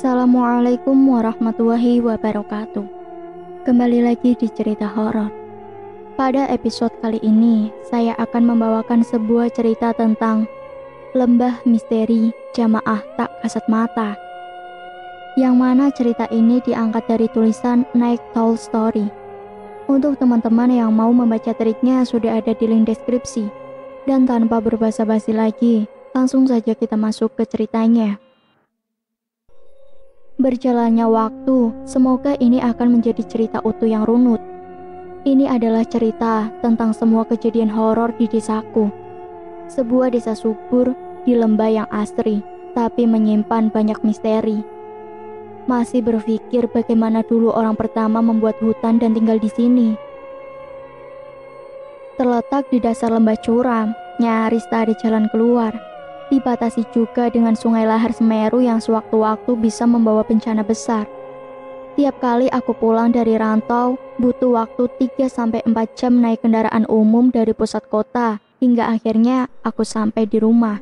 Assalamualaikum warahmatullahi wabarakatuh. Kembali lagi di cerita horor. Pada episode kali ini, saya akan membawakan sebuah cerita tentang Lembah Misteri Jamaah Tak Kasat Mata. Yang mana cerita ini diangkat dari tulisan Night Owl Story. Untuk teman-teman yang mau membaca triknya sudah ada di link deskripsi. Dan tanpa berbasa-basi lagi, langsung saja kita masuk ke ceritanya. Berjalannya waktu, semoga ini akan menjadi cerita utuh yang runut. Ini adalah cerita tentang semua kejadian horor di desaku. Sebuah desa subur di lembah yang asri, tapi menyimpan banyak misteri. Masih berpikir bagaimana dulu orang pertama membuat hutan dan tinggal di sini. Terletak di dasar lembah curam, nyaris tak ada jalan keluar. Dibatasi juga dengan sungai lahar Semeru yang sewaktu-waktu bisa membawa bencana besar. Tiap kali aku pulang dari rantau, butuh waktu 3-4 jam naik kendaraan umum dari pusat kota, hingga akhirnya aku sampai di rumah.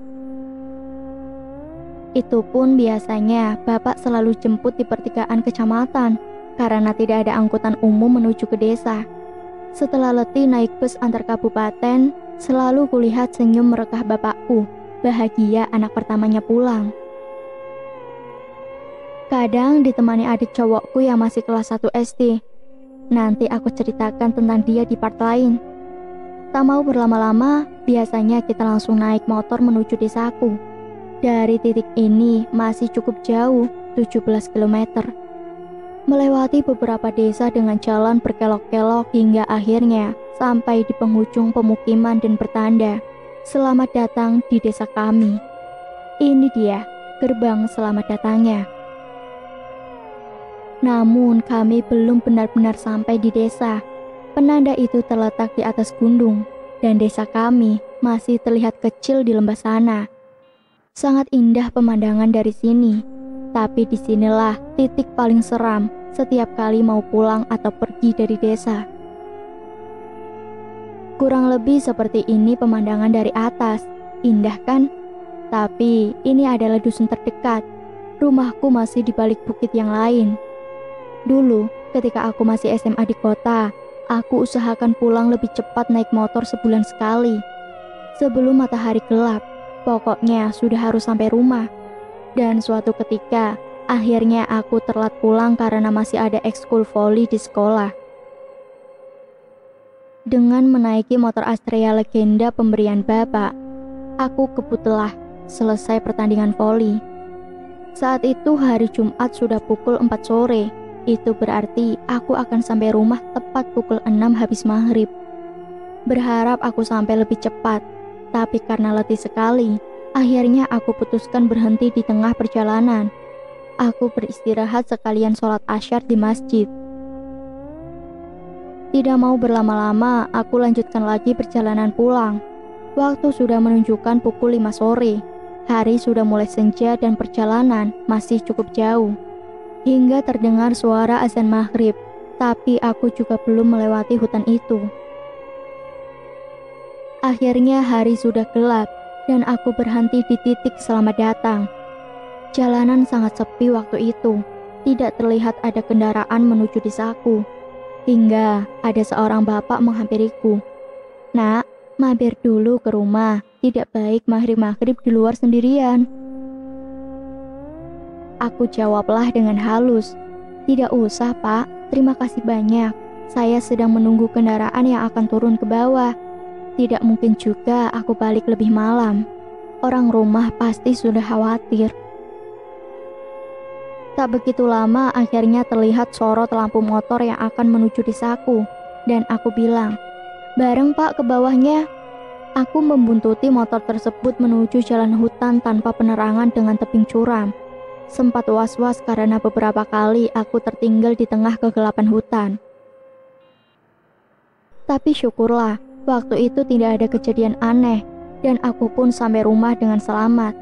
Itu pun biasanya bapak selalu jemput di pertigaan kecamatan, karena tidak ada angkutan umum menuju ke desa. Setelah letih naik bus antar kabupaten, selalu kulihat senyum merekah bapakku. Bahagia anak pertamanya pulang. Kadang ditemani adik cowokku yang masih kelas 1 SD. Nanti aku ceritakan tentang dia di part lain. Tak mau berlama-lama, biasanya kita langsung naik motor menuju desaku. Dari titik ini masih cukup jauh, 17 km. Melewati beberapa desa dengan jalan berkelok-kelok hingga akhirnya sampai di penghujung pemukiman dan bertanda, "Selamat datang di desa kami." Ini dia, gerbang selamat datangnya. Namun kami belum benar-benar sampai di desa. Penanda itu terletak di atas gunung, dan desa kami masih terlihat kecil di lembah sana. Sangat indah pemandangan dari sini, tapi disinilah titik paling seram setiap kali mau pulang atau pergi dari desa. Kurang lebih seperti ini pemandangan dari atas. Indah kan? Tapi ini adalah dusun terdekat. Rumahku masih di balik bukit yang lain. Dulu, ketika aku masih SMA di kota, aku usahakan pulang lebih cepat naik motor sebulan sekali. Sebelum matahari gelap, pokoknya sudah harus sampai rumah. Dan suatu ketika, akhirnya aku telat pulang karena masih ada ekskul voli di sekolah. Dengan menaiki motor Astrea legenda pemberian bapak, aku kebutlah selesai pertandingan voli. Saat itu hari Jumat sudah pukul 4 sore. Itu berarti aku akan sampai rumah tepat pukul 6 habis maghrib. Berharap aku sampai lebih cepat, tapi karena letih sekali, akhirnya aku putuskan berhenti di tengah perjalanan. Aku beristirahat sekalian sholat asyar di masjid. Tidak mau berlama-lama, aku lanjutkan lagi perjalanan pulang. Waktu sudah menunjukkan pukul 5 sore. Hari sudah mulai senja dan perjalanan masih cukup jauh. Hingga terdengar suara azan maghrib, tapi aku juga belum melewati hutan itu. Akhirnya hari sudah gelap, dan aku berhenti di titik selamat datang. Jalanan sangat sepi waktu itu. Tidak terlihat ada kendaraan menuju desaku. Hingga ada seorang bapak menghampiriku. "Nak, mampir dulu ke rumah. Tidak baik maghrib-maghrib di luar sendirian." Aku jawablah dengan halus. "Tidak usah, Pak. Terima kasih banyak. Saya sedang menunggu kendaraan yang akan turun ke bawah. Tidak mungkin juga aku balik lebih malam. Orang rumah pasti sudah khawatir." Tak begitu lama akhirnya terlihat sorot lampu motor yang akan menuju desaku, dan aku bilang, "Bareng Pak ke bawahnya." Aku membuntuti motor tersebut menuju jalan hutan tanpa penerangan dengan tebing curam. Sempat was-was karena beberapa kali aku tertinggal di tengah kegelapan hutan. Tapi syukurlah, waktu itu tidak ada kejadian aneh, dan aku pun sampai rumah dengan selamat.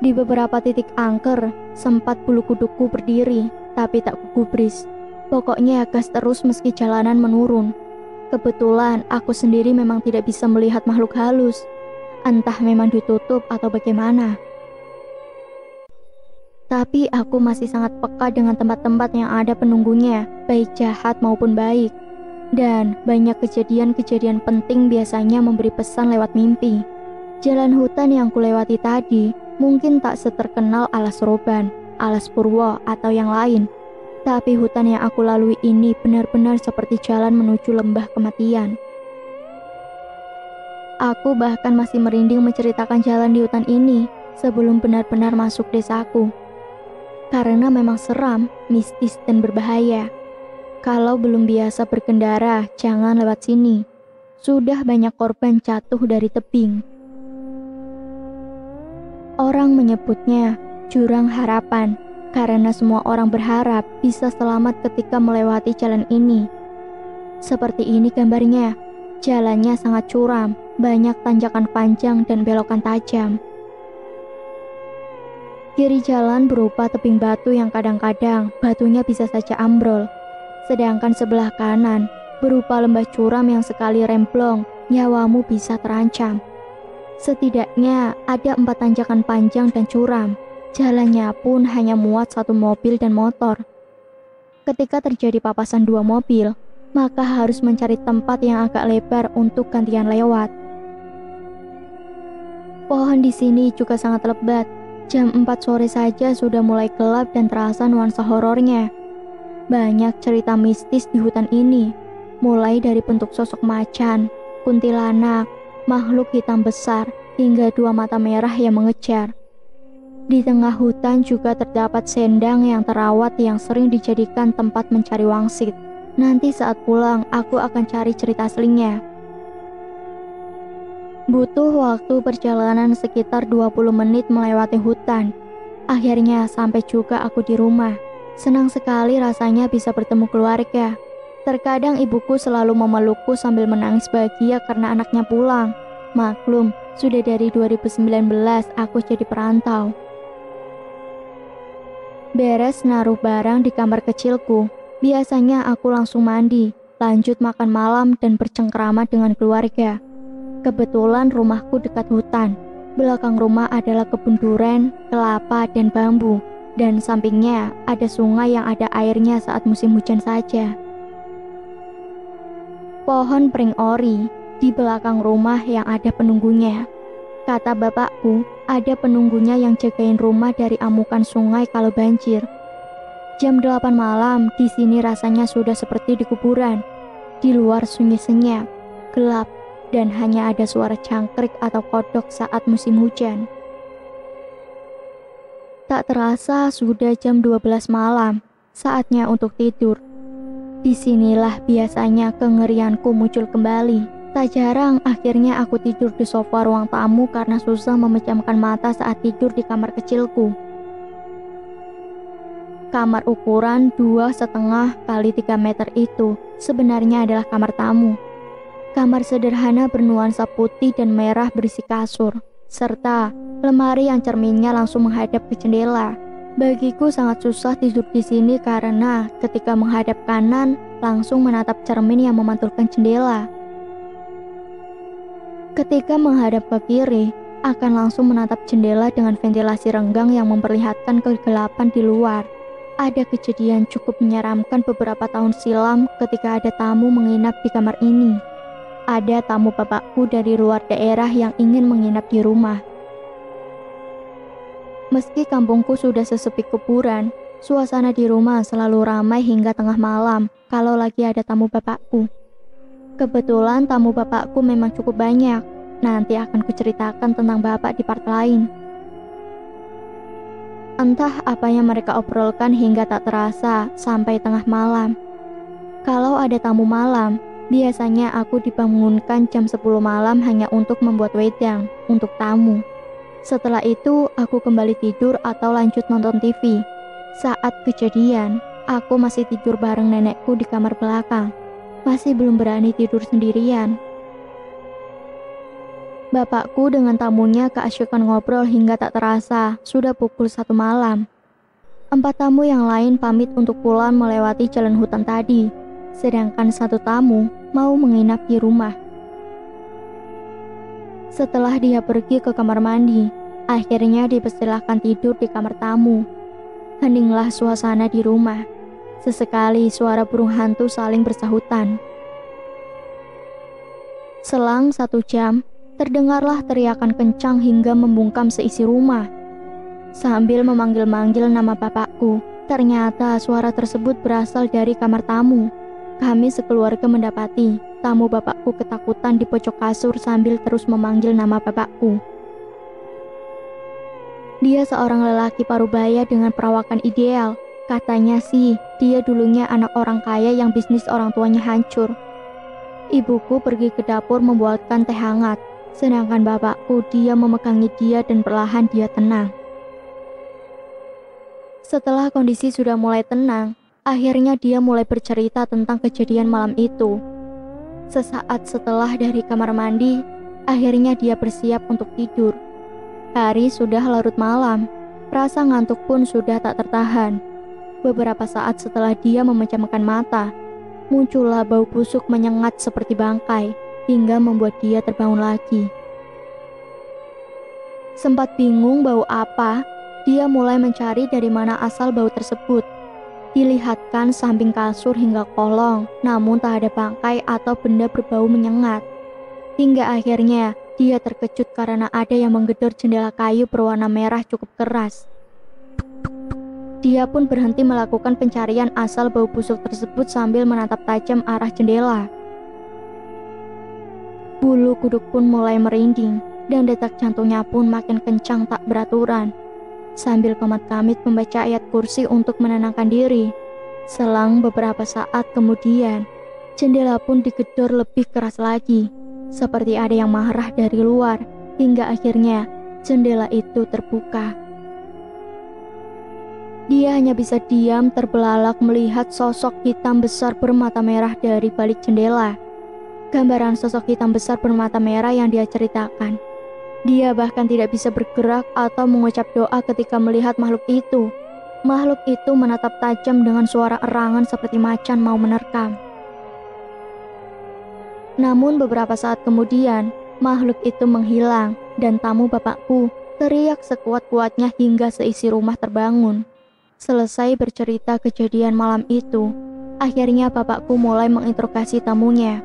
Di beberapa titik angker, sempat bulu kudukku berdiri, tapi tak kugubris. Pokoknya gas terus meski jalanan menurun. Kebetulan aku sendiri memang tidak bisa melihat makhluk halus. Entah memang ditutup atau bagaimana. Tapi aku masih sangat peka dengan tempat-tempat yang ada penunggunya, baik jahat maupun baik. Dan banyak kejadian-kejadian penting biasanya memberi pesan lewat mimpi. Jalan hutan yang kulewati tadi mungkin tak seterkenal Alas Roban, Alas Purwo, atau yang lain. Tapi hutan yang aku lalui ini benar-benar seperti jalan menuju lembah kematian. Aku bahkan masih merinding menceritakan jalan di hutan ini sebelum benar-benar masuk desaku. Karena memang seram, mistis, dan berbahaya. Kalau belum biasa berkendara, jangan lewat sini. Sudah banyak korban jatuh dari tebing. Orang menyebutnya jurang harapan, karena semua orang berharap bisa selamat ketika melewati jalan ini. Seperti ini gambarnya, jalannya sangat curam, banyak tanjakan panjang dan belokan tajam. Kiri jalan berupa tebing batu yang kadang-kadang batunya bisa saja ambrol. Sedangkan sebelah kanan berupa lembah curam yang sekali remblong, nyawamu bisa terancam. Setidaknya ada 4 tanjakan panjang dan curam. Jalannya pun hanya muat 1 mobil dan motor. Ketika terjadi papasan 2 mobil, maka harus mencari tempat yang agak lebar untuk gantian lewat. Pohon di sini juga sangat lebat. Jam 4 sore saja sudah mulai gelap dan terasa nuansa horornya. Banyak cerita mistis di hutan ini, mulai dari bentuk sosok macan, kuntilanak, makhluk hitam besar, hingga 2 mata merah yang mengejar. Di tengah hutan juga terdapat sendang yang terawat yang sering dijadikan tempat mencari wangsit. Nanti saat pulang, aku akan cari cerita aslinya. Butuh waktu perjalanan sekitar 20 menit melewati hutan. Akhirnya sampai juga aku di rumah. Senang sekali rasanya bisa bertemu keluarga. Terkadang ibuku selalu memelukku sambil menangis bahagia karena anaknya pulang. Maklum, sudah dari 2019 aku jadi perantau. Beres naruh barang di kamar kecilku, biasanya aku langsung mandi, lanjut makan malam dan bercengkrama dengan keluarga. Kebetulan rumahku dekat hutan. Belakang rumah adalah kebun duren, kelapa, dan bambu. Dan sampingnya ada sungai yang ada airnya saat musim hujan saja. Pohon pring ori di belakang rumah yang ada penunggunya. Kata bapakku, ada penunggunya yang jagain rumah dari amukan sungai kalau banjir. Jam 8 malam di sini rasanya sudah seperti di kuburan. Di luar sunyi senyap, gelap, dan hanya ada suara cangkrik atau kodok saat musim hujan. Tak terasa sudah jam 12 malam, saatnya untuk tidur. Disinilah biasanya kengerianku muncul kembali. Tak jarang akhirnya aku tidur di sofa ruang tamu karena susah memejamkan mata saat tidur di kamar kecilku. Kamar ukuran 2,5 kali 3 meter itu sebenarnya adalah kamar tamu. Kamar sederhana bernuansa putih dan merah berisi kasur, serta lemari yang cerminnya langsung menghadap ke jendela. Bagiku sangat susah tidur di sini karena ketika menghadap kanan langsung menatap cermin yang memantulkan jendela. Ketika menghadap ke kiri, akan langsung menatap jendela dengan ventilasi renggang yang memperlihatkan kegelapan di luar. Ada kejadian cukup menyeramkan beberapa tahun silam ketika ada tamu menginap di kamar ini. Ada tamu bapakku dari luar daerah yang ingin menginap di rumah. Meski kampungku sudah sesepi kuburan, suasana di rumah selalu ramai hingga tengah malam kalau lagi ada tamu bapakku. Kebetulan tamu bapakku memang cukup banyak. Nanti akan kuceritakan tentang bapak di part lain. Entah apa yang mereka obrolkan hingga tak terasa sampai tengah malam. Kalau ada tamu malam, biasanya aku dibangunkan jam 10 malam hanya untuk membuat wedang untuk tamu. Setelah itu, aku kembali tidur atau lanjut nonton TV. Saat kejadian, aku masih tidur bareng nenekku di kamar belakang. Masih belum berani tidur sendirian. Bapakku dengan tamunya keasyikan ngobrol hingga tak terasa sudah pukul 1 malam. 4 tamu yang lain pamit untuk pulang melewati jalan hutan tadi, sedangkan 1 tamu mau menginap di rumah. Setelah dia pergi ke kamar mandi, akhirnya dipersilahkan tidur di kamar tamu. Heninglah suasana di rumah. Sesekali suara burung hantu saling bersahutan. Selang 1 jam, terdengarlah teriakan kencang hingga membungkam seisi rumah. Sambil memanggil-manggil nama bapakku, ternyata suara tersebut berasal dari kamar tamu. Kami sekeluarga mendapati tamu bapakku ketakutan di pojok kasur sambil terus memanggil nama bapakku. Dia seorang lelaki parubaya dengan perawakan ideal. Katanya sih, dia dulunya anak orang kaya yang bisnis orang tuanya hancur. Ibuku pergi ke dapur membuatkan teh hangat, sedangkan bapakku dia memegangi dia dan perlahan dia tenang. Setelah kondisi sudah mulai tenang, akhirnya dia mulai bercerita tentang kejadian malam itu. Sesaat setelah dari kamar mandi, akhirnya dia bersiap untuk tidur. Hari sudah larut malam, rasa ngantuk pun sudah tak tertahan. Beberapa saat setelah dia memejamkan mata, muncullah bau busuk menyengat seperti bangkai, hingga membuat dia terbangun lagi. Sempat bingung bau apa, dia mulai mencari dari mana asal bau tersebut. Dilihatkan samping kasur hingga kolong, namun tak ada bangkai atau benda berbau menyengat. Hingga akhirnya, dia terkejut karena ada yang menggedor jendela kayu berwarna merah cukup keras. Dia pun berhenti melakukan pencarian asal bau busuk tersebut sambil menatap tajam arah jendela. Bulu kuduk pun mulai merinding dan detak jantungnya pun makin kencang tak beraturan. Sambil komat-kamit membaca ayat kursi untuk menenangkan diri. Selang beberapa saat kemudian, jendela pun digedor lebih keras lagi. Seperti ada yang marah dari luar, hingga akhirnya jendela itu terbuka. Dia hanya bisa diam terbelalak melihat sosok hitam besar bermata merah dari balik jendela. Gambaran sosok hitam besar bermata merah yang dia ceritakan. Dia bahkan tidak bisa bergerak atau mengucap doa ketika melihat makhluk itu. Makhluk itu menatap tajam dengan suara erangan seperti macan mau menerkam. Namun beberapa saat kemudian, makhluk itu menghilang dan tamu bapakku teriak sekuat-kuatnya hingga seisi rumah terbangun. Selesai bercerita kejadian malam itu, akhirnya bapakku mulai menginterogasi tamunya.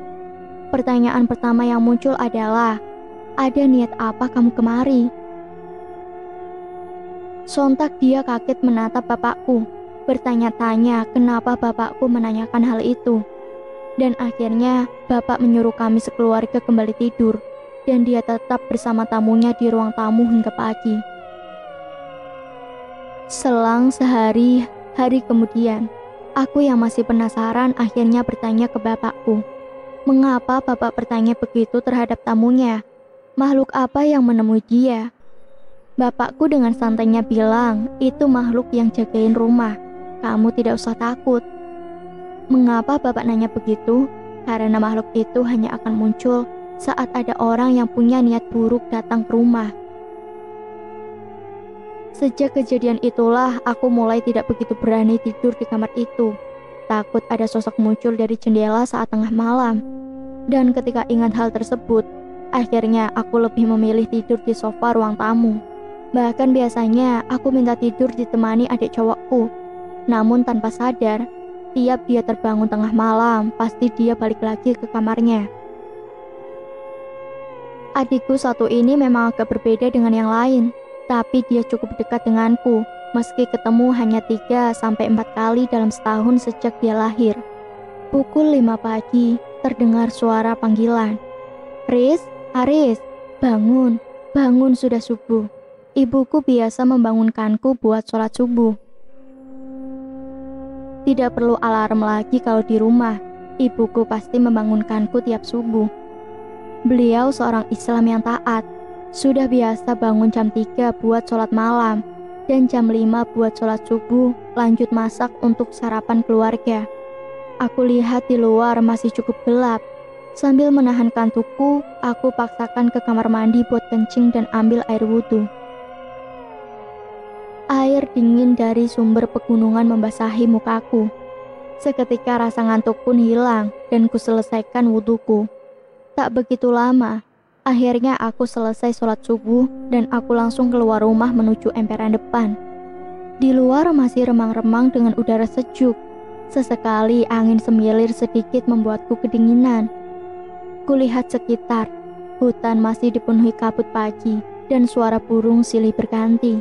Pertanyaan pertama yang muncul adalah, "Ada niat apa kamu kemari?" Sontak dia kaget menatap bapakku, bertanya-tanya kenapa bapakku menanyakan hal itu. Dan akhirnya bapak menyuruh kami sekeluarga kembali tidur dan dia tetap bersama tamunya di ruang tamu hingga pagi. Selang sehari kemudian, aku yang masih penasaran akhirnya bertanya ke bapakku, mengapa bapak bertanya begitu terhadap tamunya? Makhluk apa yang menemui dia? Bapakku dengan santainya bilang, itu makhluk yang jagain rumah. Kamu tidak usah takut. Mengapa bapak nanya begitu? Karena makhluk itu hanya akan muncul saat ada orang yang punya niat buruk datang ke rumah. Sejak kejadian itulah aku mulai tidak begitu berani tidur di kamar itu. Takut ada sosok muncul dari jendela saat tengah malam. Dan ketika ingat hal tersebut, akhirnya aku lebih memilih tidur di sofa ruang tamu. Bahkan biasanya aku minta tidur ditemani adik cowokku. Namun tanpa sadar, tiap dia terbangun tengah malam, pasti dia balik lagi ke kamarnya. Adikku satu ini memang agak berbeda dengan yang lain, tapi dia cukup dekat denganku, meski ketemu hanya 3-4 kali dalam setahun sejak dia lahir. Pukul 5 pagi, terdengar suara panggilan. "Riz, Haris, bangun, bangun sudah subuh." Ibuku biasa membangunkanku buat sholat subuh. Tidak perlu alarm lagi kalau di rumah, ibuku pasti membangunkanku tiap subuh. Beliau seorang Islam yang taat, sudah biasa bangun jam 3 buat sholat malam, dan jam 5 buat sholat subuh, lanjut masak untuk sarapan keluarga. Aku lihat di luar masih cukup gelap. Sambil menahan kantukku, aku paksakan ke kamar mandi buat kencing dan ambil air wudhu. Air dingin dari sumber pegunungan membasahi mukaku. Seketika rasa ngantuk pun hilang dan kuselesaikan wudhuku. Tak begitu lama, akhirnya aku selesai sholat subuh dan aku langsung keluar rumah menuju emperan depan. Di luar masih remang-remang dengan udara sejuk. Sesekali angin semilir sedikit membuatku kedinginan. Kulihat sekitar, hutan masih dipenuhi kabut pagi dan suara burung silih berganti.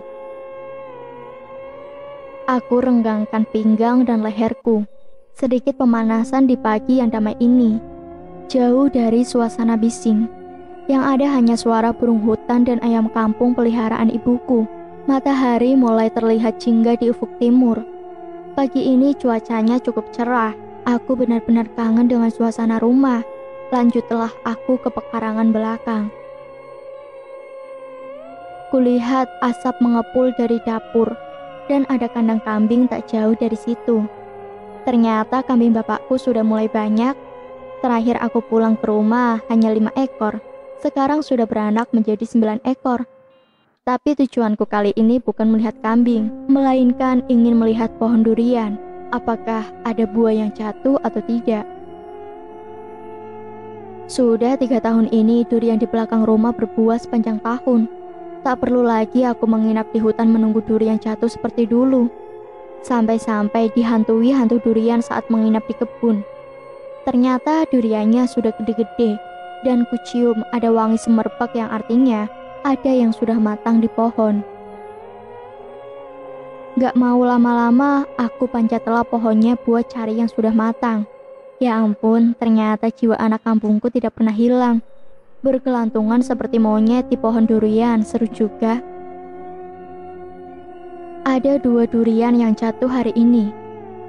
Aku renggangkan pinggang dan leherku. Sedikit pemanasan di pagi yang damai ini. Jauh dari suasana bising. Yang ada hanya suara burung hutan dan ayam kampung peliharaan ibuku. Matahari mulai terlihat jingga di ufuk timur. Pagi ini cuacanya cukup cerah. Aku benar-benar kangen dengan suasana rumah. Lanjutlah aku ke pekarangan belakang. Kulihat asap mengepul dari dapur dan ada kandang kambing tak jauh dari situ. Ternyata kambing bapakku sudah mulai banyak. Terakhir aku pulang ke rumah hanya 5 ekor. Sekarang sudah beranak menjadi 9 ekor. Tapi tujuanku kali ini bukan melihat kambing, melainkan ingin melihat pohon durian. Apakah ada buah yang jatuh atau tidak? Sudah 3 tahun ini durian di belakang rumah berbuah sepanjang tahun. Tak perlu lagi aku menginap di hutan menunggu durian jatuh seperti dulu. Sampai-sampai dihantui hantu durian saat menginap di kebun. Ternyata duriannya sudah gede-gede dan kucium ada wangi semerbak yang artinya ada yang sudah matang di pohon. Gak mau lama-lama, aku panjatlah pohonnya buat cari yang sudah matang. Ya ampun, ternyata jiwa anak kampungku tidak pernah hilang. Bergelantungan seperti monyet di pohon durian, seru juga. Ada 2 durian yang jatuh hari ini.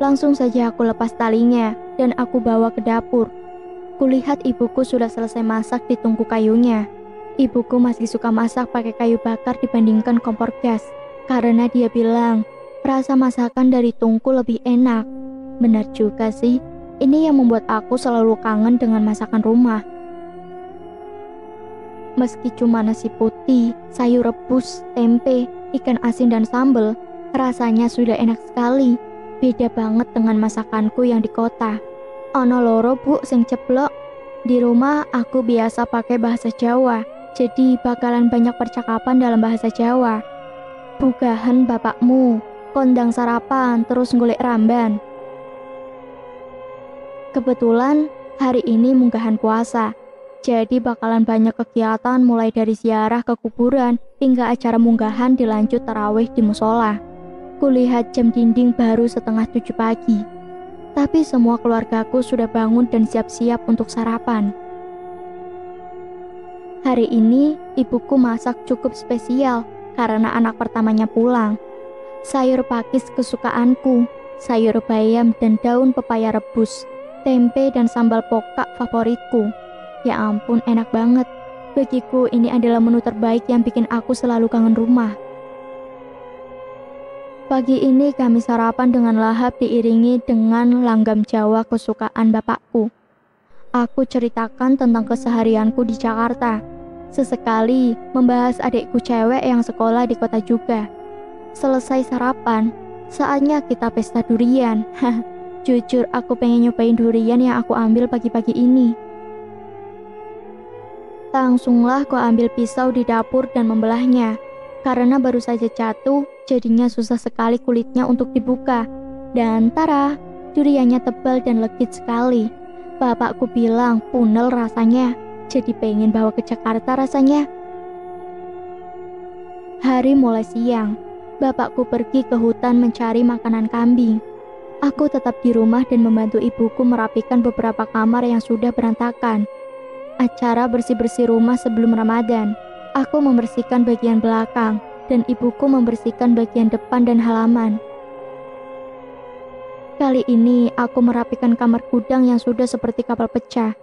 Langsung saja aku lepas talinya dan aku bawa ke dapur. Kulihat ibuku sudah selesai masak di tungku kayunya. Ibuku masih suka masak pakai kayu bakar dibandingkan kompor gas. Karena dia bilang, rasa masakan dari tungku lebih enak. Benar juga sih, ini yang membuat aku selalu kangen dengan masakan rumah. Meski cuma nasi putih, sayur rebus, tempe, ikan asin dan sambal, rasanya sudah enak sekali. Beda banget dengan masakanku yang di kota. Ono loro bu sing ceblok. Di rumah aku biasa pakai bahasa Jawa. Jadi bakalan banyak percakapan dalam bahasa Jawa. Bugahan bapakmu, kondang sarapan terus ngulik ramban. Kebetulan hari ini munggahan puasa. Jadi bakalan banyak kegiatan mulai dari ziarah ke kuburan hingga acara munggahan dilanjut tarawih di musola. Kulihat jam dinding baru setengah 7 pagi. Tapi semua keluargaku sudah bangun dan siap-siap untuk sarapan. Hari ini, ibuku masak cukup spesial karena anak pertamanya pulang. Sayur pakis kesukaanku, sayur bayam dan daun pepaya rebus, tempe dan sambal pokak favoritku. Ya ampun, enak banget. Bagiku ini adalah menu terbaik yang bikin aku selalu kangen rumah. Pagi ini kami sarapan dengan lahap diiringi dengan langgam Jawa kesukaan bapakku. Aku ceritakan tentang keseharianku di Jakarta. Sesekali membahas adikku cewek yang sekolah di kota juga. Selesai sarapan, saatnya kita pesta durian. Jujur aku pengen nyobain durian yang aku ambil pagi-pagi ini. Langsunglah aku ambil pisau di dapur dan membelahnya. Karena baru saja jatuh, jadinya susah sekali kulitnya untuk dibuka. Dan tara, duriannya tebal dan legit sekali. Bapakku bilang punel rasanya, jadi pengen bawa ke Jakarta rasanya. Hari mulai siang, bapakku pergi ke hutan mencari makanan kambing. Aku tetap di rumah dan membantu ibuku merapikan beberapa kamar yang sudah berantakan. Acara bersih-bersih rumah sebelum Ramadan. Aku membersihkan bagian belakang dan ibuku membersihkan bagian depan dan halaman. Kali ini aku merapikan kamar gudang yang sudah seperti kapal pecah.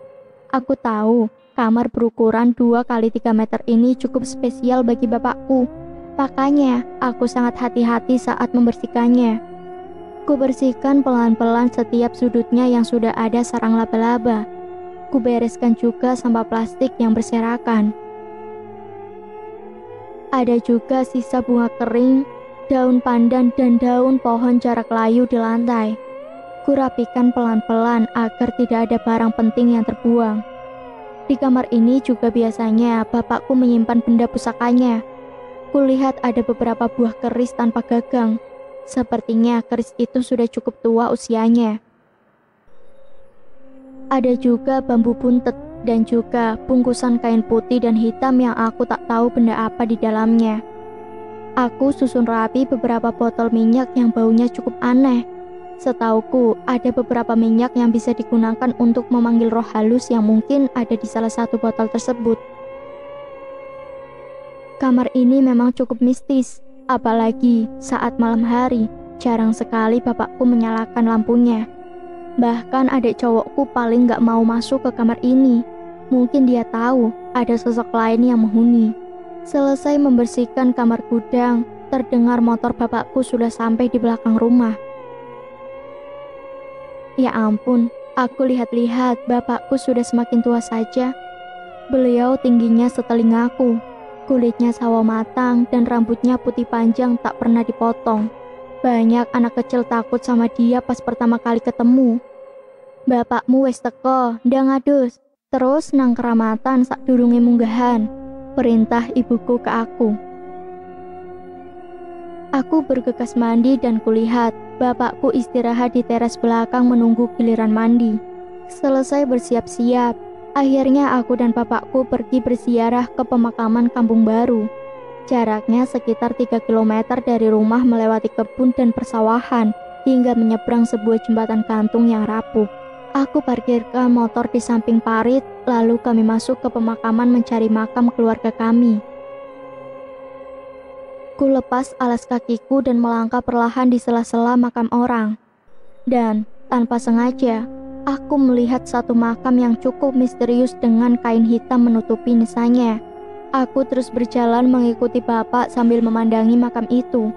Aku tahu kamar berukuran 2 kali 3 meter ini cukup spesial bagi bapakku. Makanya aku sangat hati-hati saat membersihkannya. Ku bersihkan pelan-pelan setiap sudutnya yang sudah ada sarang laba-laba. Ku bereskan juga sampah plastik yang berserakan. Ada juga sisa bunga kering, daun pandan dan daun pohon jarak layu di lantai. Kurapikan pelan-pelan agar tidak ada barang penting yang terbuang. Di kamar ini juga biasanya bapakku menyimpan benda pusakanya. Kulihat ada beberapa buah keris tanpa gagang. Sepertinya keris itu sudah cukup tua usianya. Ada juga bambu buntet dan juga bungkusan kain putih dan hitam yang aku tak tahu benda apa di dalamnya. Aku susun rapi beberapa botol minyak yang baunya cukup aneh. Setauku, ada beberapa minyak yang bisa digunakan untuk memanggil roh halus yang mungkin ada di salah satu botol tersebut. Kamar ini memang cukup mistis, apalagi saat malam hari, jarang sekali bapakku menyalakan lampunya. Bahkan adik cowokku paling gak mau masuk ke kamar ini. Mungkin dia tahu ada sosok lain yang menghuni. Selesai membersihkan kamar gudang, terdengar motor bapakku sudah sampai di belakang rumah. Ya ampun, aku lihat-lihat bapakku sudah semakin tua saja. Beliau tingginya setelingaku, kulitnya sawo matang dan rambutnya putih panjang tak pernah dipotong. Banyak anak kecil takut sama dia pas pertama kali ketemu. Bapakmu wis teko, ndang adus. Terus nang keramatan sak durunge munggahan. Perintah ibuku ke aku. Aku bergegas mandi dan kulihat bapakku istirahat di teras belakang menunggu giliran mandi. Selesai bersiap-siap, akhirnya aku dan bapakku pergi berziarah ke pemakaman Kampung Baru. Jaraknya sekitar 3 km dari rumah melewati kebun dan persawahan hingga menyeberang sebuah jembatan gantung yang rapuh. Aku parkirkan motor di samping parit, lalu kami masuk ke pemakaman mencari makam keluarga kami. Ku lepas alas kakiku dan melangkah perlahan di sela-sela makam orang. Dan tanpa sengaja, aku melihat satu makam yang cukup misterius dengan kain hitam menutupi nisannya. Aku terus berjalan mengikuti bapak sambil memandangi makam itu.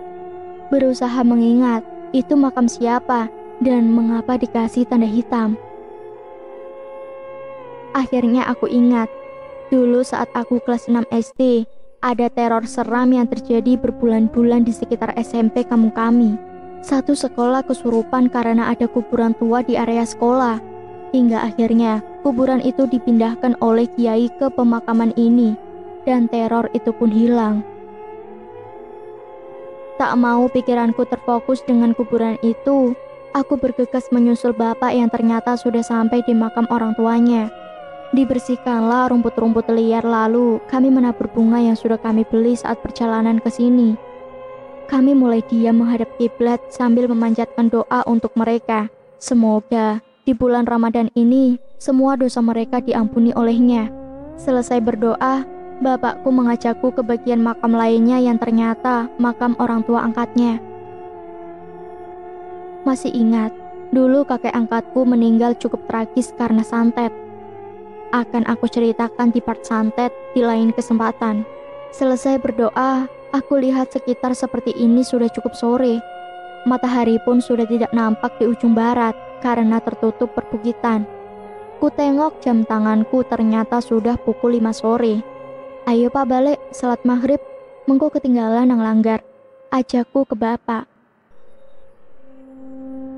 Berusaha mengingat, itu makam siapa dan mengapa dikasih tanda hitam. Akhirnya aku ingat, dulu saat aku kelas 6 SD, ada teror seram yang terjadi berbulan-bulan di sekitar SMP kampung kami. Satu sekolah kesurupan karena ada kuburan tua di area sekolah. Hingga akhirnya, kuburan itu dipindahkan oleh kiai ke pemakaman ini, dan teror itu pun hilang. Tak mau pikiranku terfokus dengan kuburan itu, aku bergegas menyusul bapak yang ternyata sudah sampai di makam orang tuanya. Dibersihkanlah rumput-rumput liar lalu kami menabur bunga yang sudah kami beli saat perjalanan ke sini. Kami mulai diam menghadap kiblat sambil memanjatkan doa untuk mereka. Semoga di bulan Ramadan ini semua dosa mereka diampuni olehnya. Selesai berdoa, bapakku mengajakku ke bagian makam lainnya yang ternyata makam orang tua angkatnya. Masih ingat, dulu kakek angkatku meninggal cukup tragis karena santet. Akan aku ceritakan di part santet di lain kesempatan. Selesai berdoa, aku lihat sekitar seperti ini sudah cukup sore. Matahari pun sudah tidak nampak di ujung barat karena tertutup perbukitan. Ku tengok jam tanganku ternyata sudah pukul 5 sore. Ayo pak balik, salat maghrib, mengko ketinggalan nang langgar. Ajakku ke bapak.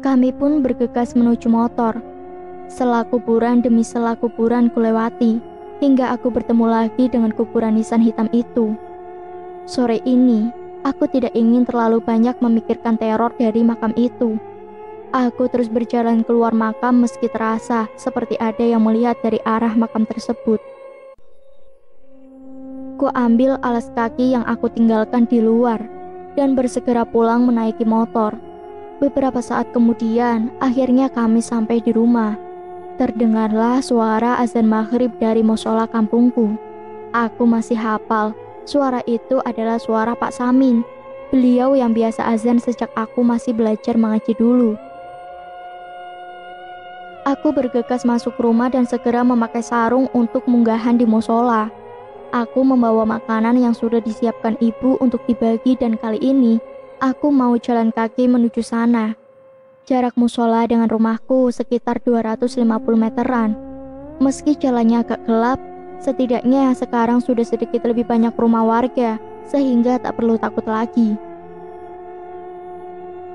Kami pun bergegas menuju motor. Sela kuburan demi sela kuburan kulewati, hingga aku bertemu lagi dengan kuburan nisan hitam itu. Sore ini, aku tidak ingin terlalu banyak memikirkan teror dari makam itu. Aku terus berjalan keluar makam meski terasa seperti ada yang melihat dari arah makam tersebut. Ku ambil alas kaki yang aku tinggalkan di luar, dan bersegera pulang menaiki motor. Beberapa saat kemudian, akhirnya kami sampai di rumah. Terdengarlah suara azan maghrib dari musola kampungku. Aku masih hafal, suara itu adalah suara Pak Samin. Beliau yang biasa azan sejak aku masih belajar mengaji dulu. Aku bergegas masuk rumah dan segera memakai sarung untuk munggahan di musola. Aku membawa makanan yang sudah disiapkan ibu untuk dibagi dan kali ini, aku mau jalan kaki menuju sana. Jarak musola dengan rumahku sekitar 250 meteran. Meski jalannya agak gelap, setidaknya sekarang sudah sedikit lebih banyak rumah warga, sehingga tak perlu takut lagi.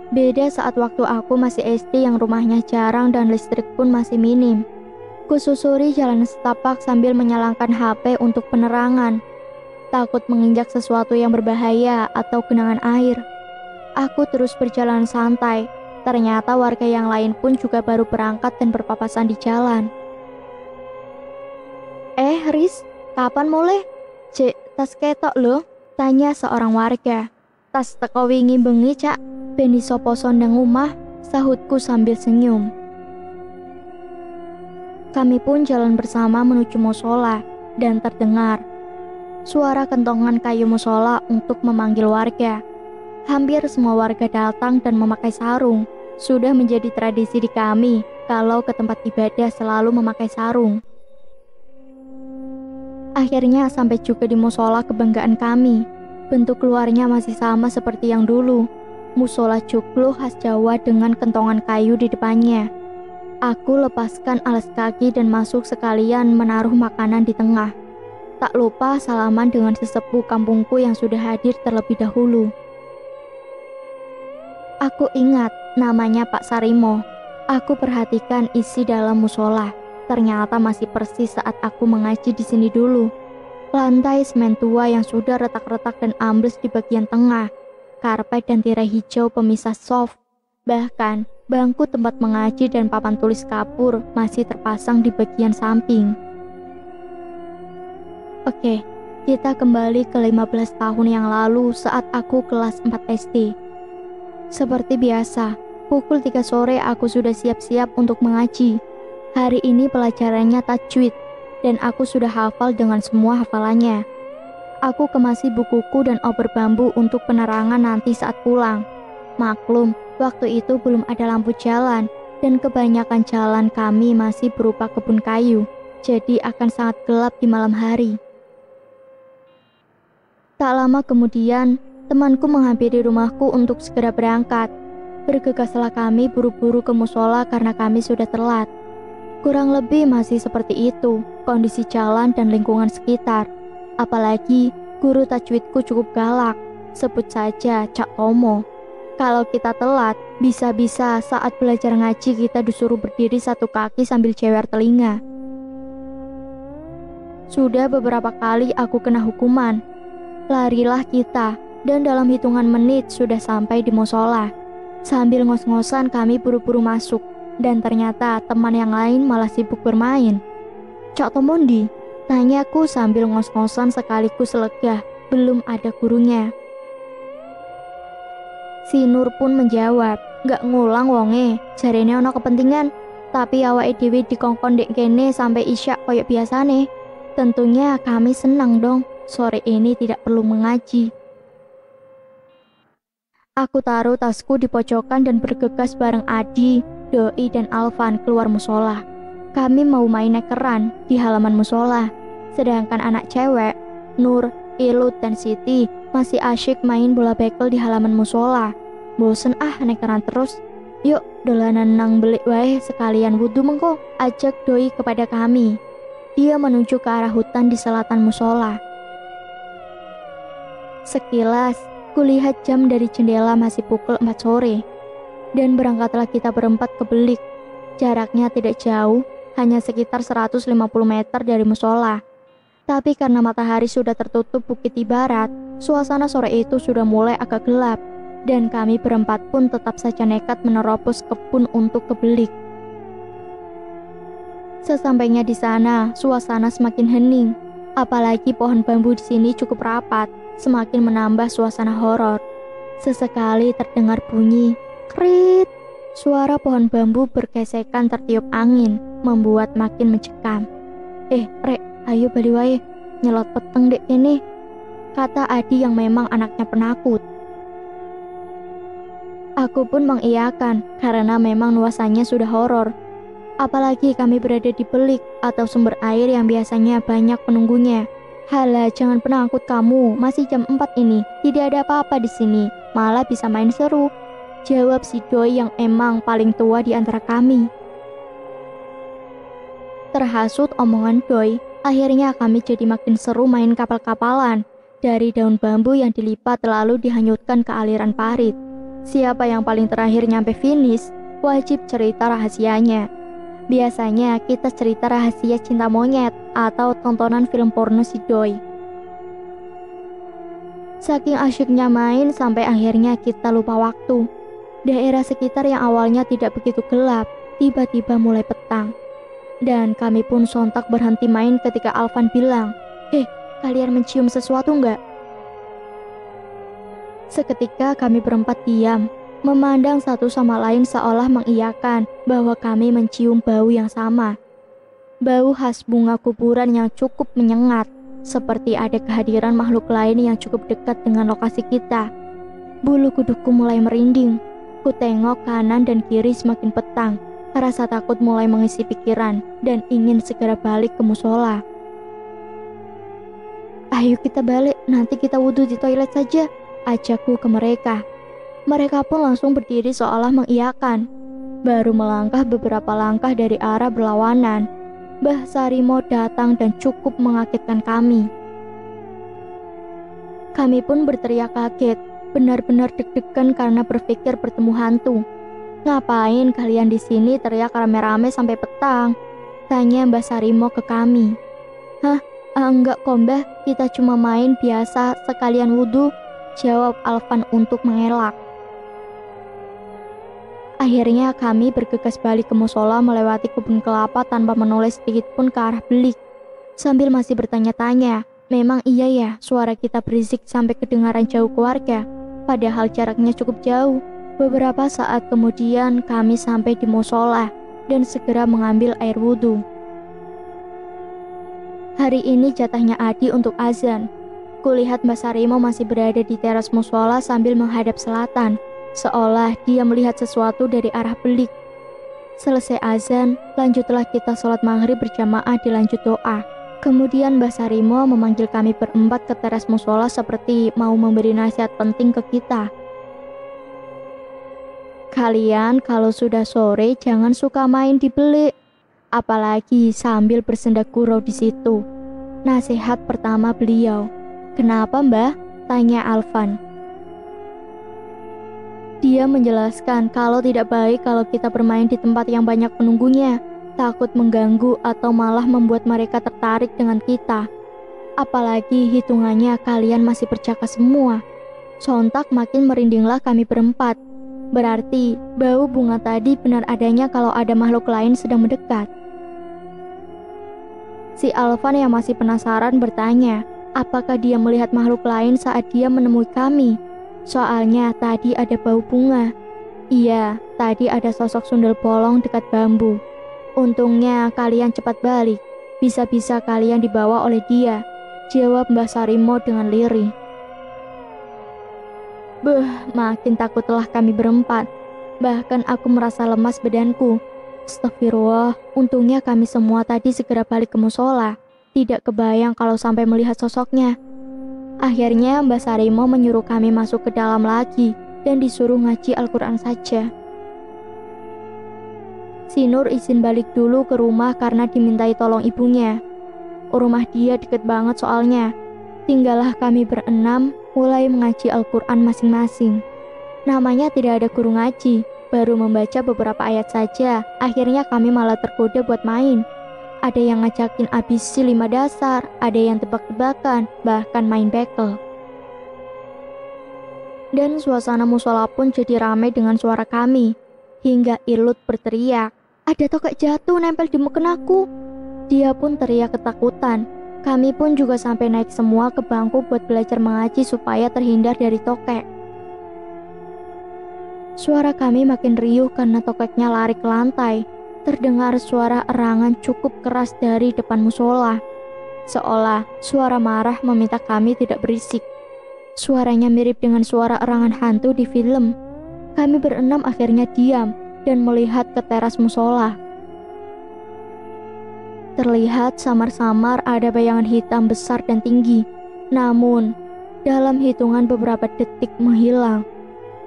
Beda saat waktu aku masih SD yang rumahnya jarang dan listrik pun masih minim. Kususuri jalan setapak sambil menyalakan HP untuk penerangan. Takut menginjak sesuatu yang berbahaya atau genangan air. Aku terus berjalan santai. Ternyata warga yang lain pun juga baru berangkat dan berpapasan di jalan. Riz, kapan mulai? Cek, tas ketok loh, tanya seorang warga. Tas teko wingi bengi cak, ben iso poso nang omah, sahutku sambil senyum. Kami pun jalan bersama menuju musola dan terdengar suara kentongan kayu musola untuk memanggil warga. Hampir semua warga datang dan memakai sarung. Sudah menjadi tradisi di kami kalau ke tempat ibadah selalu memakai sarung. Akhirnya sampai juga di musola kebanggaan kami. Bentuk luarnya masih sama seperti yang dulu. Musola joglo khas Jawa dengan kentongan kayu di depannya. Aku lepaskan alas kaki dan masuk sekalian menaruh makanan di tengah. Tak lupa salaman dengan sesepuh kampungku yang sudah hadir terlebih dahulu. Aku ingat namanya Pak Sarimo. Aku perhatikan isi dalam musola. Ternyata masih persis saat aku mengaji di sini dulu. Lantai semen tua yang sudah retak-retak dan ambles di bagian tengah. Karpet dan tirai hijau pemisah soft. Bahkan bangku tempat mengaji dan papan tulis kapur masih terpasang di bagian samping. Oke, kita kembali ke 15 tahun yang lalu saat aku kelas 4 SD. Seperti biasa, pukul 3 sore aku sudah siap-siap untuk mengaji. Hari ini pelajarannya tajwid, dan aku sudah hafal dengan semua hafalannya. Aku kemasi bukuku dan obor bambu untuk penerangan nanti saat pulang. Maklum, waktu itu belum ada lampu jalan, dan kebanyakan jalan kami masih berupa kebun kayu, jadi akan sangat gelap di malam hari. Tak lama kemudian, temanku menghampiri rumahku untuk segera berangkat. Bergegaslah kami buru-buru ke musola karena kami sudah telat. Kurang lebih masih seperti itu, kondisi jalan dan lingkungan sekitar. Apalagi guru tajwidku cukup galak, sebut saja Cak Tomo. Kalau kita telat, bisa-bisa saat belajar ngaji kita disuruh berdiri satu kaki sambil cewer telinga. Sudah beberapa kali aku kena hukuman. Larilah kita, dan dalam hitungan menit sudah sampai di musola. Sambil ngos-ngosan kami buru-buru masuk. Dan ternyata teman yang lain malah sibuk bermain. Cak Tomondi? Tanyaku sambil ngos-ngosan sekaligus lega, belum ada gurunya. Si Nur pun menjawab, gak ngulang wonge, jarene ono kepentingan. Tapi awake dhewe dikongkon dek kene sampai isya koyok biasane. Tentunya kami senang dong, sore ini tidak perlu mengaji. Aku taruh tasku di pojokan dan bergegas bareng Adi, Doi dan Alvan keluar musola. Kami mau main nekeran di halaman musola. Sedangkan anak cewek, Nur, Ilut dan Siti masih asyik main bola bekel di halaman musola. Bosen nekeran terus. Yuk dolanan nang belik wae sekalian wudu mengko, ajak Doi kepada kami. Dia menuju ke arah hutan di selatan musola. Sekilas, kulihat jam dari jendela masih pukul 4 sore. Dan berangkatlah kita berempat ke belik. Jaraknya tidak jauh, hanya sekitar 150 meter dari musola. Tapi karena matahari sudah tertutup bukit di barat, suasana sore itu sudah mulai agak gelap. Dan kami berempat pun tetap saja nekat menerobos kebun untuk ke belik. Sesampainya di sana, suasana semakin hening. Apalagi pohon bambu di sini cukup rapat, semakin menambah suasana horor. Sesekali terdengar bunyi krit. Suara pohon bambu bergesekan tertiup angin, membuat makin mencekam. Rek, ayo bali wae, nyelot peteng dek kene, kata Adi yang memang anaknya penakut. Aku pun mengiyakan karena memang nuasannya sudah horor. Apalagi kami berada di belik atau sumber air yang biasanya banyak penunggunya. Halah, jangan penakut kamu, masih jam 4 ini, tidak ada apa-apa di sini, malah bisa main seru. Jawab si Doi yang emang paling tua di antara kami. Terhasut omongan Doi, akhirnya kami jadi makin seru main kapal-kapalan. Dari daun bambu yang dilipat lalu dihanyutkan ke aliran parit. Siapa yang paling terakhir nyampe finish, wajib cerita rahasianya. Biasanya kita cerita rahasia cinta monyet atau tontonan film porno si Doi. Saking asyiknya main sampai akhirnya kita lupa waktu. Daerah sekitar yang awalnya tidak begitu gelap, tiba-tiba mulai petang. Dan kami pun sontak berhenti main ketika Alvan bilang, kalian mencium sesuatu nggak? Seketika kami berempat diam, memandang satu sama lain seolah mengiyakan bahwa kami mencium bau yang sama. Bau khas bunga kuburan yang cukup menyengat, seperti ada kehadiran makhluk lain yang cukup dekat dengan lokasi kita. Bulu kudukku mulai merinding. Ku tengok kanan dan kiri semakin petang. Rasa takut mulai mengisi pikiran dan ingin segera balik ke musola. Ayo kita balik, nanti kita wudhu di toilet saja, ajakku ke mereka. Mereka pun langsung berdiri seolah mengiyakan. Baru melangkah beberapa langkah dari arah berlawanan, Mbah Sarimo datang dan cukup mengagetkan kami. Kami pun berteriak kaget, benar-benar deg-degan karena berpikir bertemu hantu. Ngapain kalian di sini teriak rame-rame sampai petang? Tanya Mbah Sarimo ke kami. Enggak kok Mbah, kita cuma main biasa sekalian wudhu, jawab Alvan untuk mengelak. Akhirnya kami bergegas balik ke musola melewati kebun kelapa tanpa menoleh sedikit pun ke arah belik. Sambil masih bertanya-tanya, memang iya ya suara kita berisik sampai kedengaran jauh keluarga, padahal jaraknya cukup jauh. Beberapa saat kemudian kami sampai di musola dan segera mengambil air wudhu. Hari ini jatahnya Adi untuk azan. Kulihat Mbak Sarimo masih berada di teras musola sambil menghadap selatan, seolah dia melihat sesuatu dari arah belik. Selesai azan, lanjutlah kita sholat maghrib berjamaah dilanjut doa. Kemudian Mbah Sarimo memanggil kami berempat ke teras musola seperti mau memberi nasihat penting ke kita. Kalian kalau sudah sore jangan suka main di belik, apalagi sambil bersenda gurau di situ. Nasihat pertama beliau. Kenapa Mbah? Tanya Alvan. Dia menjelaskan kalau tidak baik kalau kita bermain di tempat yang banyak penunggunya, takut mengganggu atau malah membuat mereka tertarik dengan kita. Apalagi hitungannya kalian masih berjaga semua. Sontak makin merindinglah kami berempat. Berarti bau bunga tadi benar adanya kalau ada makhluk lain sedang mendekat. Si Alvan yang masih penasaran bertanya, apakah dia melihat makhluk lain saat dia menemui kami? Soalnya tadi ada bau bunga. Iya, tadi ada sosok sundel bolong dekat bambu. Untungnya kalian cepat balik. Bisa-bisa kalian dibawa oleh dia, jawab Mbah Sarimo dengan lirih. Makin takutlah kami berempat. Bahkan aku merasa lemas badanku. Astagfirullah, untungnya kami semua tadi segera balik ke musola. Tidak kebayang kalau sampai melihat sosoknya. Akhirnya Mbah Sarimo menyuruh kami masuk ke dalam lagi dan disuruh ngaji Al-Quran saja. Si Nur izin balik dulu ke rumah karena dimintai tolong ibunya. Rumah dia deket banget soalnya. Tinggallah kami berenam mulai mengaji Al-Quran masing-masing. Namanya tidak ada guru ngaji, baru membaca beberapa ayat saja. Akhirnya kami malah tergoda buat main. Ada yang ngajakin ABC 5 dasar, ada yang tebak-tebakan, bahkan main bekel. Dan suasana musola pun jadi ramai dengan suara kami. Hingga Ilut berteriak, ada tokek jatuh nempel di mukenaku. Dia pun teriak ketakutan. Kami pun juga sampai naik semua ke bangku buat belajar mengaji supaya terhindar dari tokek. Suara kami makin riuh karena tokeknya lari ke lantai. Terdengar suara erangan cukup keras dari depan musola. Seolah suara marah meminta kami tidak berisik. Suaranya mirip dengan suara erangan hantu di film. Kami berenam akhirnya diam dan melihat ke teras musola. Terlihat samar-samar ada bayangan hitam besar dan tinggi. Namun, dalam hitungan beberapa detik menghilang.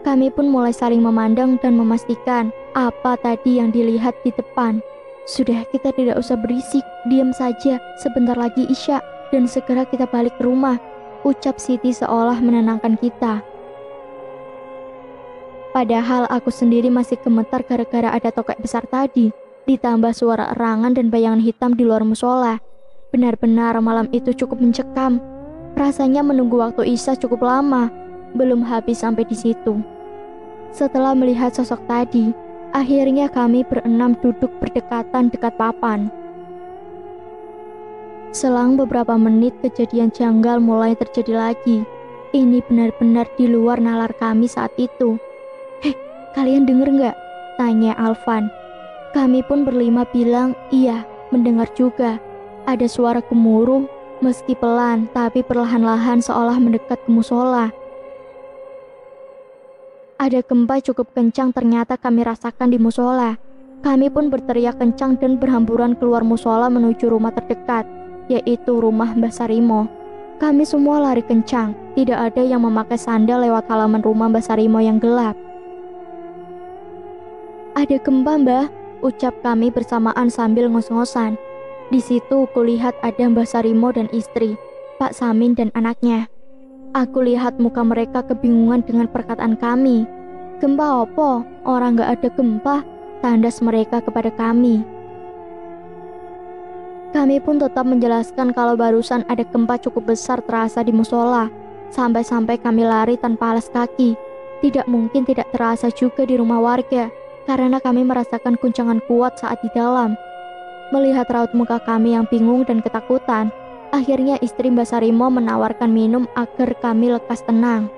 Kami pun mulai saling memandang dan memastikan apa tadi yang dilihat di depan. Sudah, kita tidak usah berisik, diam saja, sebentar lagi Isya dan segera kita balik ke rumah, ucap Siti seolah menenangkan kita. Padahal aku sendiri masih gemetar gara-gara ada tokek besar tadi, ditambah suara erangan dan bayangan hitam di luar musola. Benar-benar malam itu cukup mencekam. Rasanya menunggu waktu Isya cukup lama, belum habis sampai di situ. Setelah melihat sosok tadi, akhirnya kami berenam duduk berdekatan dekat papan. Selang beberapa menit kejadian janggal mulai terjadi lagi. Ini benar-benar di luar nalar kami saat itu. "Hei, kalian denger nggak?" tanya Alvan. Kami pun berlima bilang, "Iya, mendengar juga. Ada suara gemuruh, meski pelan, tapi perlahan-lahan seolah mendekat ke musola." Ada gempa cukup kencang ternyata kami rasakan di musola. Kami pun berteriak kencang dan berhamburan keluar musola menuju rumah terdekat, yaitu rumah Mbah Sarimo. Kami semua lari kencang, tidak ada yang memakai sandal lewat halaman rumah Mbah Sarimo yang gelap. "Ada gempa, Mbah," ucap kami bersamaan sambil ngos-ngosan. Di situ kulihat ada Mbah Sarimo dan istri, Pak Samin dan anaknya. Aku lihat muka mereka kebingungan dengan perkataan kami. "Gempa opo? Orang gak ada gempa," tandas mereka kepada kami. Kami pun tetap menjelaskan kalau barusan ada gempa cukup besar terasa di musola. Sampai-sampai kami lari tanpa alas kaki. Tidak mungkin tidak terasa juga di rumah warga, karena kami merasakan guncangan kuat saat di dalam. Melihat raut muka kami yang bingung dan ketakutan, akhirnya istri Mbah Sarimo menawarkan minum agar kami lekas tenang.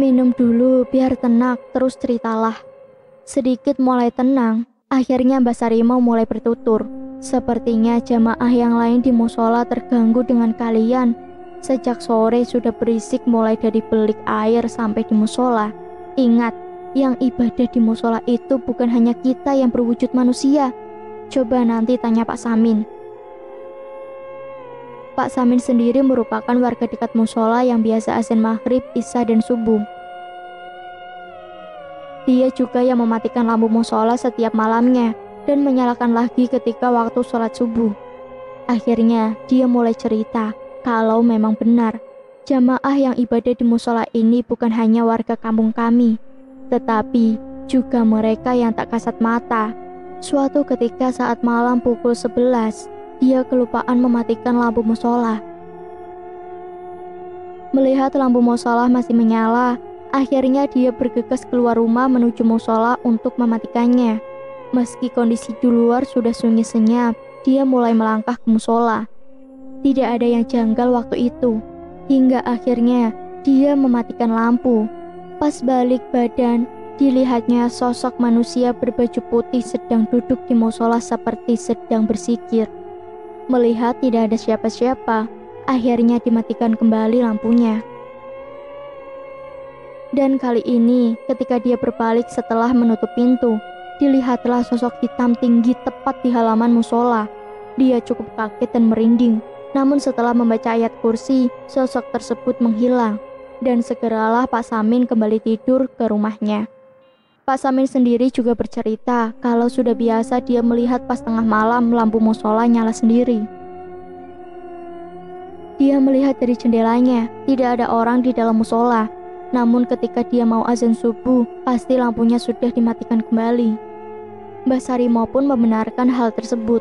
"Minum dulu biar tenang, terus ceritalah." Sedikit mulai tenang, akhirnya Mbah Sarimo mulai bertutur. "Sepertinya jamaah yang lain di musola terganggu dengan kalian. Sejak sore sudah berisik mulai dari belik air sampai di musola. Ingat, yang ibadah di musola itu bukan hanya kita yang berwujud manusia. Coba nanti tanya Pak Samin." Pak Samin sendiri merupakan warga dekat musola yang biasa azan maghrib, isya dan subuh. Dia juga yang mematikan lampu musola setiap malamnya dan menyalakan lagi ketika waktu sholat subuh. Akhirnya dia mulai cerita kalau memang benar jamaah yang ibadah di musola ini bukan hanya warga kampung kami, tetapi juga mereka yang tak kasat mata. Suatu ketika saat malam pukul 11, dia kelupaan mematikan lampu musola. Melihat lampu musola masih menyala, akhirnya dia bergegas keluar rumah menuju musola untuk mematikannya. Meski kondisi di luar sudah sunyi senyap, dia mulai melangkah ke musola. Tidak ada yang janggal waktu itu, hingga akhirnya dia mematikan lampu. Pas balik badan, dilihatnya sosok manusia berbaju putih sedang duduk di musola seperti sedang berzikir. Melihat tidak ada siapa-siapa, akhirnya dimatikan kembali lampunya. Dan kali ini, ketika dia berbalik setelah menutup pintu, dilihatlah sosok hitam tinggi tepat di halaman musola. Dia cukup kaget dan merinding, namun setelah membaca ayat kursi, sosok tersebut menghilang. Dan segeralah Pak Samin kembali tidur ke rumahnya. Pak Samin sendiri juga bercerita kalau sudah biasa dia melihat pas tengah malam lampu musola nyala sendiri. Dia melihat dari jendelanya, tidak ada orang di dalam musola. Namun ketika dia mau azan subuh, pasti lampunya sudah dimatikan kembali. Mbah Sarimo pun membenarkan hal tersebut.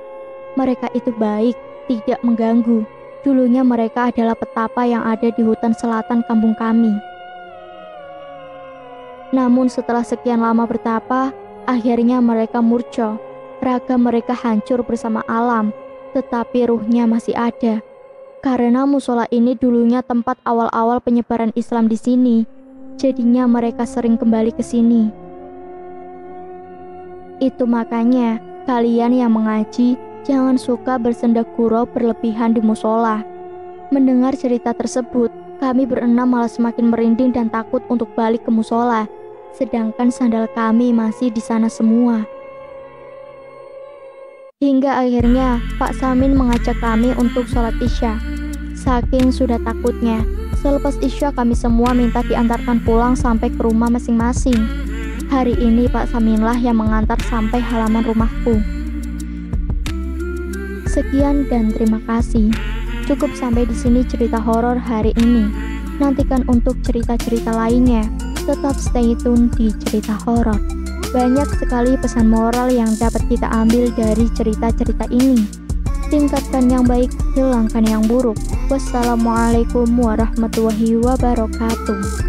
Mereka itu baik, tidak mengganggu. Dulunya mereka adalah petapa yang ada di hutan selatan kampung kami. Namun setelah sekian lama bertapa, akhirnya mereka murca. Raga mereka hancur bersama alam, tetapi ruhnya masih ada. Karena musola ini dulunya tempat awal-awal penyebaran Islam di sini, jadinya mereka sering kembali ke sini. Itu makanya kalian yang mengaji jangan suka bersenda gurau berlebihan di musola. Mendengar cerita tersebut, kami berenam malah semakin merinding dan takut untuk balik ke musola, sedangkan sandal kami masih di sana semua. Hingga akhirnya Pak Samin mengajak kami untuk sholat isya. Saking sudah takutnya, selepas isya kami semua minta diantarkan pulang sampai ke rumah masing-masing. Hari ini Pak Saminlah yang mengantar sampai halaman rumahku. Sekian dan terima kasih. Cukup sampai di sini cerita horor hari ini. Nantikan untuk cerita-cerita lainnya. Tetap stay tune di cerita horor. Banyak sekali pesan moral yang dapat kita ambil dari cerita-cerita ini. Tingkatkan yang baik, hilangkan yang buruk. Wassalamualaikum warahmatullahi wabarakatuh.